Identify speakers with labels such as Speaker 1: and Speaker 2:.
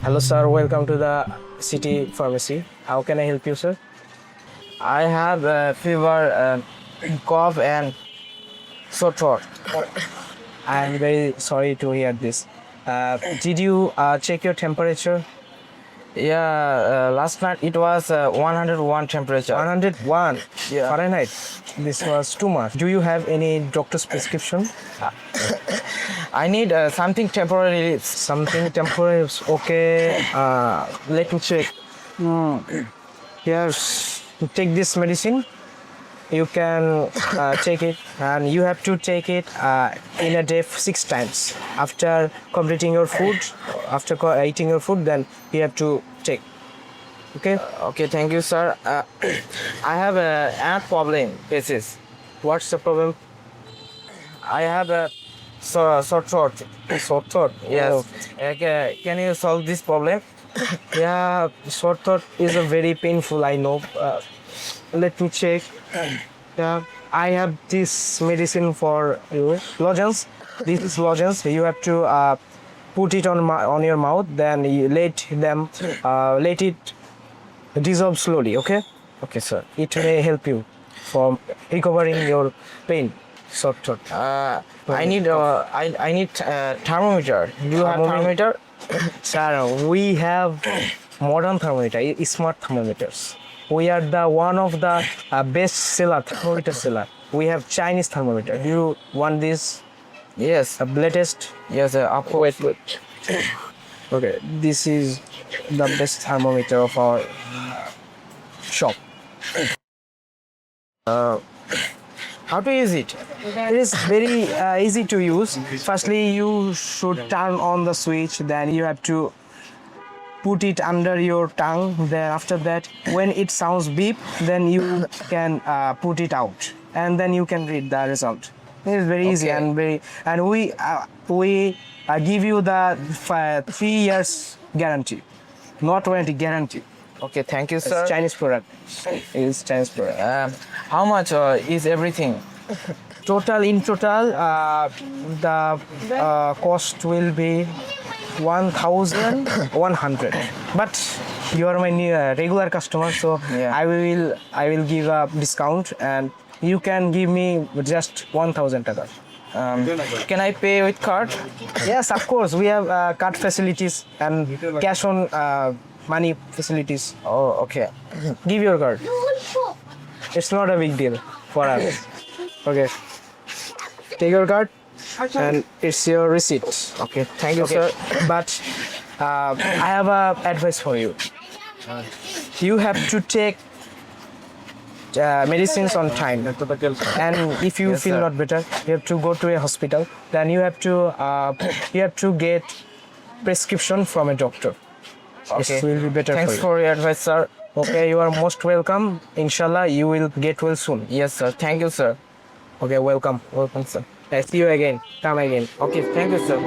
Speaker 1: Hello, sir. Welcome to the city pharmacy. How can I help you, sir?
Speaker 2: I have fever, cough, and sore throat.
Speaker 1: I'm very sorry to hear this. Did you check your temperature?
Speaker 2: Yeah, last night it was 101 temperature.
Speaker 1: 101
Speaker 2: Yeah.
Speaker 1: Fahrenheit. This was too much. Do you have any doctor's prescription?
Speaker 2: I need something temporary.
Speaker 1: Something temporary is okay. Let me check. Here, take this medicine. You can take it, and you have to take it in a day 6 times. After completing your food, after eating your food, then you have to take. Okay.
Speaker 2: Okay, thank you, sir. I have a problem. Basis.
Speaker 1: What's the problem?
Speaker 2: I have a sore throat.
Speaker 1: Sore throat.
Speaker 2: Yes.
Speaker 1: Oh.
Speaker 2: Can you solve this problem?
Speaker 1: Yeah, sore throat is a very painful. I know. Let me check. Yeah, I have this medicine for you. Lozenges. This is lozenges. You have to put it on your mouth. Then you let it dissolve slowly. Okay.
Speaker 2: Okay, sir.
Speaker 1: It may help you for recovering your pain. Sore throat.
Speaker 2: I need thermometer. Do you have thermometer?
Speaker 1: Sir, we have modern thermometer, smart thermometers. We are the one of the best seller thermometer seller. We have Chinese thermometer. Do you want this
Speaker 2: Yes.
Speaker 1: latest?
Speaker 2: Yes, of course.
Speaker 1: Wait. Okay, this is the best thermometer of our shop.
Speaker 2: How to use it?
Speaker 1: It is very easy to use. Firstly, you should turn on the switch. Then you have to put it under your tongue. Then after that, when it sounds beep, then you can put it out, and then you can read the result. It is very easy
Speaker 2: Okay.
Speaker 1: and we give you the 3 years guarantee, not warranty, guarantee.
Speaker 2: Okay, thank you,
Speaker 1: It's
Speaker 2: sir.
Speaker 1: Chinese product. It is Chinese product.
Speaker 2: How much is everything?
Speaker 1: In total, the cost will be 1,100. But you are my regular customer, so
Speaker 2: Yeah.
Speaker 1: I will give a discount, and you can give me just 1,000 taka.
Speaker 2: Can I pay with card?
Speaker 1: Yes, of course. We have card facilities and cash on money facilities.
Speaker 2: Oh, okay.
Speaker 1: Give your card. It's not a big deal for us. Okay. Take your card, and it's your receipt.
Speaker 2: Okay, thank you,
Speaker 1: Okay.
Speaker 2: sir.
Speaker 1: But I have a advice for you. You have to take medicines on time, and if you
Speaker 2: Yes,
Speaker 1: feel
Speaker 2: sir.
Speaker 1: not better, you have to go to a hospital. Then you have to get prescription from a doctor.
Speaker 2: Okay.
Speaker 1: It will be better
Speaker 2: Thanks
Speaker 1: for
Speaker 2: for your advice, sir.
Speaker 1: you. Okay, you are most welcome. Inshallah, you will get well soon.
Speaker 2: Yes, sir. Thank you, sir.
Speaker 1: Okay, welcome.
Speaker 2: Welcome, sir.
Speaker 1: I see you again. Come again.
Speaker 2: Okay, thank you, sir.